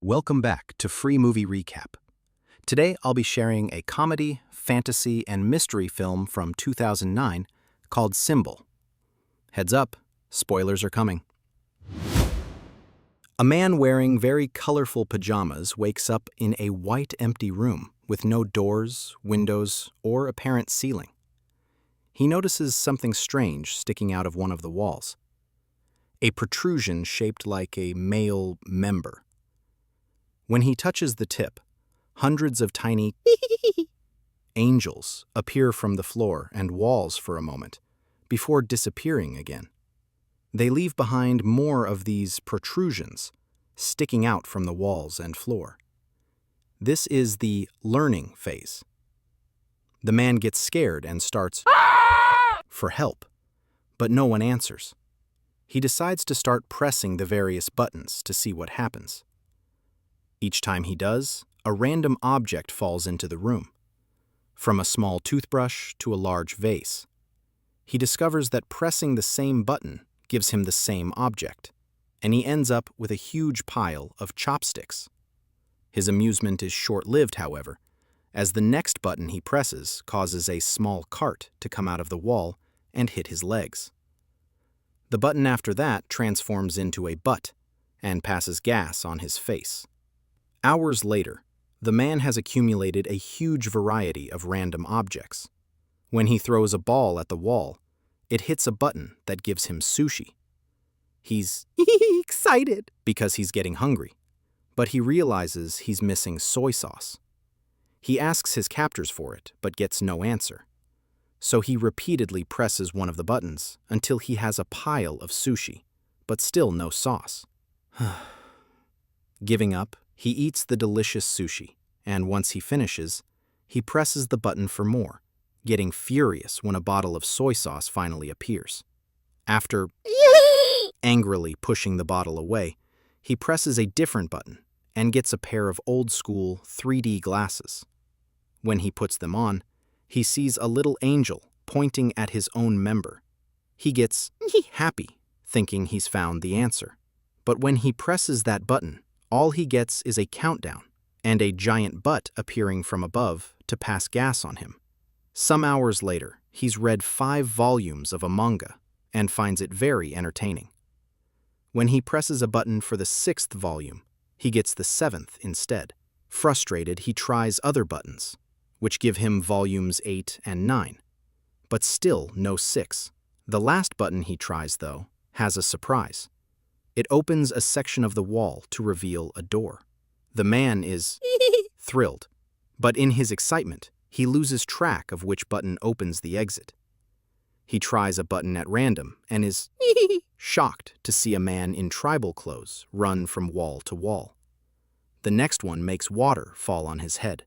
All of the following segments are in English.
Welcome back to Free Movie Recap. Today I'll be sharing a comedy, fantasy, and mystery film from 2009 called Symbol. Heads up, spoilers are coming. A man wearing very colorful pajamas wakes up in a white empty room with no doors, windows, or apparent ceiling. He notices something strange sticking out of one of the walls. A protrusion shaped like a male member. When he touches the tip, hundreds of tiny angels appear from the floor and walls for a moment, before disappearing again. They leave behind more of these protrusions, sticking out from the walls and floor. This is the learning phase. The man gets scared and starts for help, but no one answers. He decides to start pressing the various buttons to see what happens. Each time he does, a random object falls into the room, from a small toothbrush to a large vase. He discovers that pressing the same button gives him the same object, and he ends up with a huge pile of chopsticks. His amusement is short-lived, however, as the next button he presses causes a small cart to come out of the wall and hit his legs. The button after that transforms into a butt and passes gas on his face. Hours later, the man has accumulated a huge variety of random objects. When he throws a ball at the wall, it hits a button that gives him sushi. He's excited because he's getting hungry, but he realizes he's missing soy sauce. He asks his captors for it, but gets no answer. So he repeatedly presses one of the buttons until he has a pile of sushi, but still no sauce. Giving up, he eats the delicious sushi, and once he finishes, he presses the button for more, getting furious when a bottle of soy sauce finally appears. After angrily pushing the bottle away, he presses a different button and gets a pair of old-school 3D glasses. When he puts them on, he sees a little angel pointing at his own member. He gets happy, thinking he's found the answer. But when he presses that button, all he gets is a countdown and a giant butt appearing from above to pass gas on him. Some hours later, he's read 5 volumes of a manga and finds it very entertaining. When he presses a button for the 6th volume, he gets the 7th instead. Frustrated, he tries other buttons, which give him volumes 8 and 9, but still no 6. The last button he tries, though, has a surprise. It opens a section of the wall to reveal a door. The man is thrilled, but in his excitement, he loses track of which button opens the exit. He tries a button at random and is shocked to see a man in tribal clothes run from wall to wall. The next one makes water fall on his head.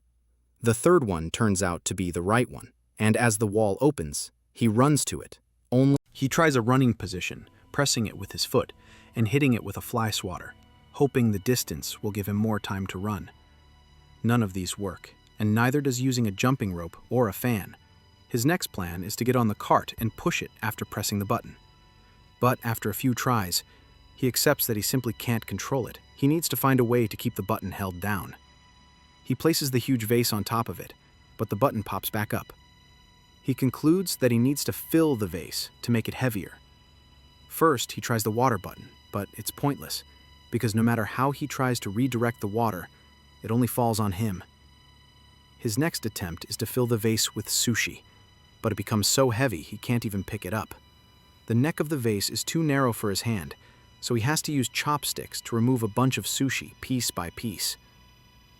The third one turns out to be the right one, and as the wall opens, he runs to it. He tries a running position, pressing it with his foot and hitting it with a fly swatter, hoping the distance will give him more time to run. None of these work, and neither does using a jumping rope or a fan. His next plan is to get on the cart and push it after pressing the button. But after a few tries, he accepts that he simply can't control it. He needs to find a way to keep the button held down. He places the huge vase on top of it, but the button pops back up. He concludes that he needs to fill the vase to make it heavier. First, he tries the water button, but it's pointless, because no matter how he tries to redirect the water, it only falls on him. His next attempt is to fill the vase with sushi, but it becomes so heavy he can't even pick it up. The neck of the vase is too narrow for his hand, so he has to use chopsticks to remove a bunch of sushi piece by piece.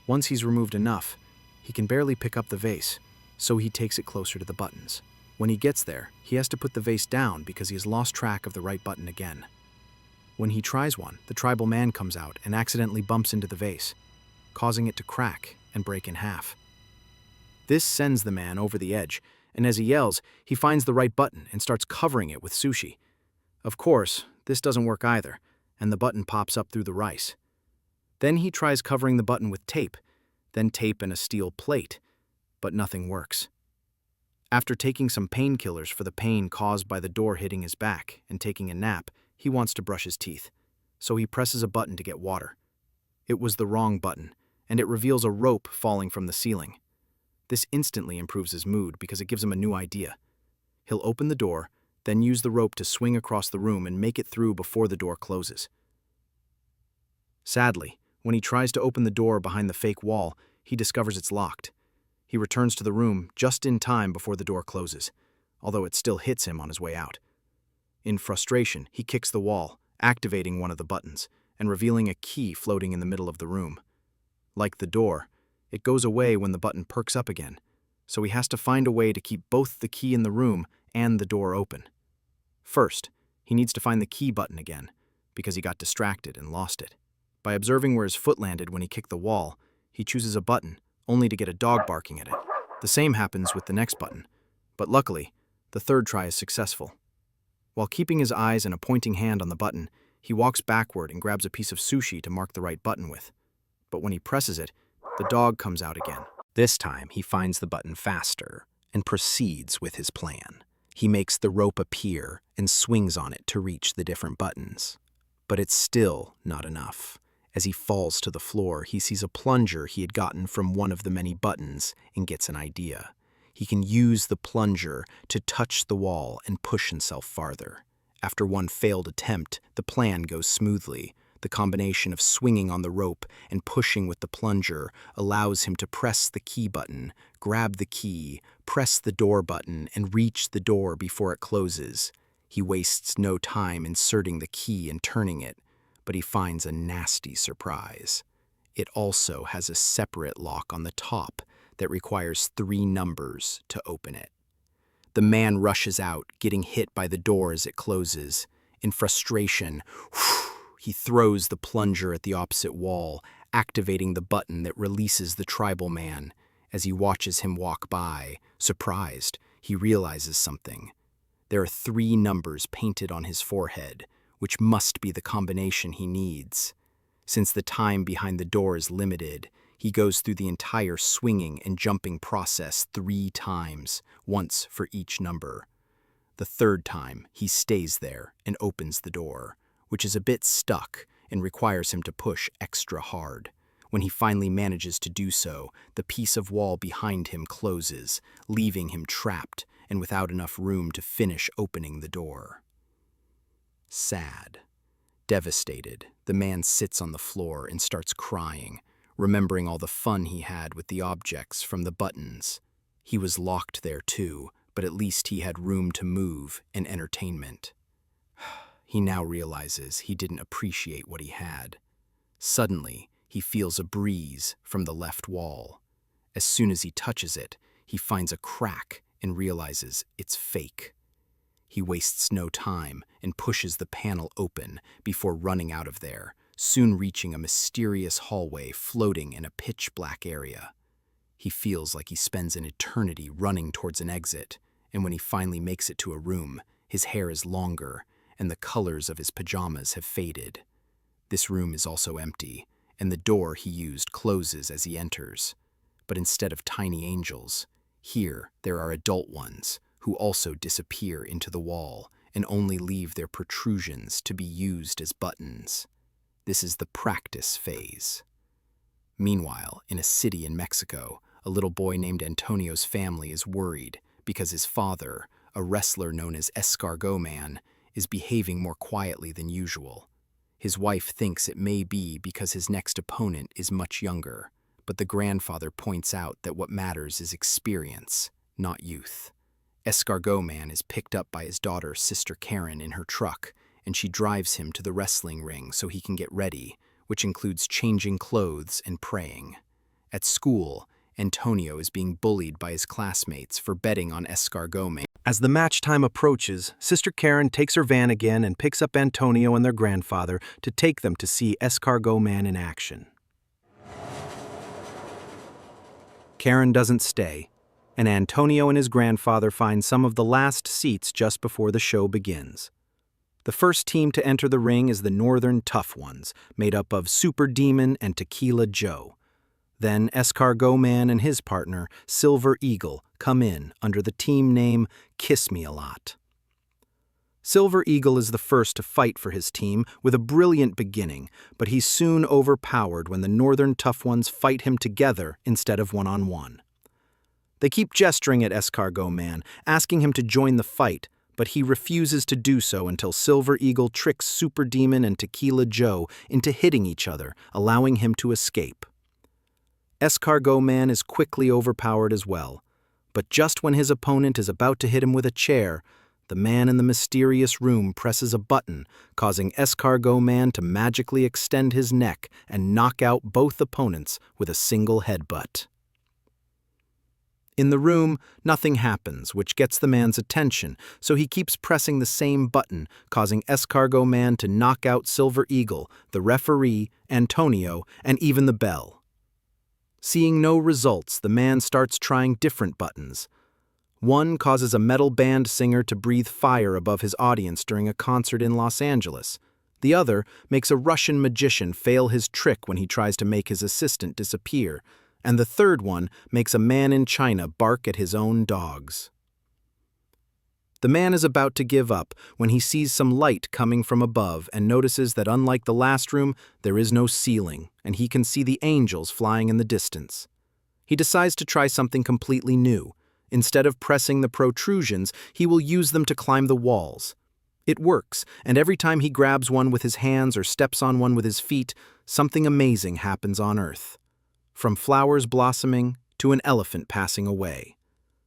Once he's removed enough, he can barely pick up the vase, so he takes it closer to the buttons. When he gets there, he has to put the vase down because he has lost track of the right button again. When he tries one, the tribal man comes out and accidentally bumps into the vase, causing it to crack and break in half. This sends the man over the edge, and as he yells, he finds the right button and starts covering it with sushi. Of course, this doesn't work either, and the button pops up through the rice. Then he tries covering the button with tape, then tape and a steel plate, but nothing works. After taking some painkillers for the pain caused by the door hitting his back and taking a nap, he wants to brush his teeth, so he presses a button to get water. It was the wrong button, and it reveals a rope falling from the ceiling. This instantly improves his mood because it gives him a new idea. He'll open the door, then use the rope to swing across the room and make it through before the door closes. Sadly, when he tries to open the door behind the fake wall, he discovers it's locked. He returns to the room just in time before the door closes, although it still hits him on his way out. In frustration, he kicks the wall, activating one of the buttons, and revealing a key floating in the middle of the room. Like the door, it goes away when the button perks up again, so he has to find a way to keep both the key in the room and the door open. First, he needs to find the key button again, because he got distracted and lost it. By observing where his foot landed when he kicked the wall, he chooses a button, only to get a dog barking at it. The same happens with the next button, but luckily, the third try is successful. While keeping his eyes and a pointing hand on the button, he walks backward and grabs a piece of sushi to mark the right button with. But when he presses it, the dog comes out again. This time, he finds the button faster and proceeds with his plan. He makes the rope appear and swings on it to reach the different buttons. But it's still not enough. As he falls to the floor, he sees a plunger he had gotten from one of the many buttons and gets an idea. He can use the plunger to touch the wall and push himself farther. After one failed attempt, the plan goes smoothly. The combination of swinging on the rope and pushing with the plunger allows him to press the key button, grab the key, press the door button, and reach the door before it closes. He wastes no time inserting the key and turning it, but he finds a nasty surprise. It also has a separate lock on the top that requires 3 numbers to open it. The man rushes out, getting hit by the door as it closes. In frustration, he throws the plunger at the opposite wall, activating the button that releases the tribal man. As he watches him walk by, surprised, he realizes something. There are 3 numbers painted on his forehead, which must be the combination he needs. Since the time behind the door is limited, he goes through the entire swinging and jumping process 3 times, once for each number. The third time, he stays there and opens the door, which is a bit stuck and requires him to push extra hard. When he finally manages to do so, the piece of wall behind him closes, leaving him trapped and without enough room to finish opening the door. Sad. Devastated, the man sits on the floor and starts crying, remembering all the fun he had with the objects from the buttons. He was locked there too, but at least he had room to move and entertainment. He now realizes he didn't appreciate what he had. Suddenly, he feels a breeze from the left wall. As soon as he touches it, he finds a crack and realizes it's fake. He wastes no time and pushes the panel open before running out of there, soon reaching a mysterious hallway floating in a pitch-black area. He feels like he spends an eternity running towards an exit, and when he finally makes it to a room, his hair is longer and the colors of his pajamas have faded. This room is also empty, and the door he used closes as he enters. But instead of tiny angels, here there are adult ones who also disappear into the wall and only leave their protrusions to be used as buttons. This is the practice phase. Meanwhile, in a city in Mexico, a little boy named Antonio's family is worried because his father, a wrestler known as Escargot Man, is behaving more quietly than usual. His wife thinks it may be because his next opponent is much younger, but the grandfather points out that what matters is experience, not youth. Escargot Man is picked up by his daughter, Sister Karen, in her truck, and she drives him to the wrestling ring so he can get ready, which includes changing clothes and praying. At school, Antonio is being bullied by his classmates for betting on Escargot Man. As the match time approaches, Sister Karen takes her van again and picks up Antonio and their grandfather to take them to see Escargot Man in action. Karen doesn't stay, and Antonio and his grandfather find some of the last seats just before the show begins. The first team to enter the ring is the Northern Tough Ones, made up of Super Demon and Tequila Joe. Then Escargot Man and his partner, Silver Eagle, come in under the team name Kiss Me A Lot. Silver Eagle is the first to fight for his team with a brilliant beginning, but he's soon overpowered when the Northern Tough Ones fight him together instead of one-on-one. They keep gesturing at Escargot Man, asking him to join the fight, but he refuses to do so until Silver Eagle tricks Super Demon and Tequila Joe into hitting each other, allowing him to escape. Escargot Man is quickly overpowered as well, but just when his opponent is about to hit him with a chair, the man in the mysterious room presses a button, causing Escargot Man to magically extend his neck and knock out both opponents with a single headbutt. In the room, nothing happens, which gets the man's attention, so he keeps pressing the same button, causing Escargot Man to knock out Silver Eagle, the referee, Antonio, and even the bell. Seeing no results, the man starts trying different buttons. One causes a metal band singer to breathe fire above his audience during a concert in Los Angeles. The other makes a Russian magician fail his trick when he tries to make his assistant disappear. And the third one makes a man in China bark at his own dogs. The man is about to give up when he sees some light coming from above and notices that unlike the last room, there is no ceiling, and he can see the angels flying in the distance. He decides to try something completely new. Instead of pressing the protrusions, he will use them to climb the walls. It works, and every time he grabs one with his hands or steps on one with his feet, something amazing happens on Earth. From flowers blossoming to an elephant passing away.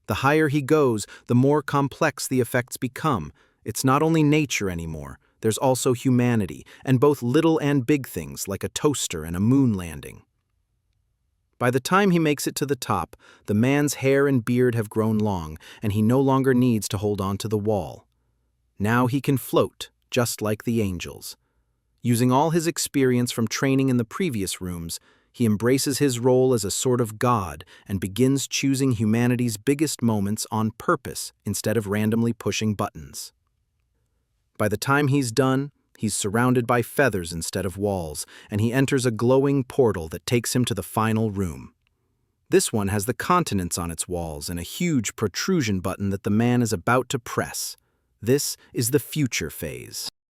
The higher he goes, the more complex the effects become. It's not only nature anymore, there's also humanity, and both little and big things like a toaster and a moon landing. By the time he makes it to the top, the man's hair and beard have grown long, and he no longer needs to hold on to the wall. Now he can float, just like the angels. Using all his experience from training in the previous rooms, he embraces his role as a sort of god and begins choosing humanity's biggest moments on purpose instead of randomly pushing buttons. By the time he's done, he's surrounded by feathers instead of walls, and he enters a glowing portal that takes him to the final room. This one has the continents on its walls and a huge protrusion button that the man is about to press. This is the future phase.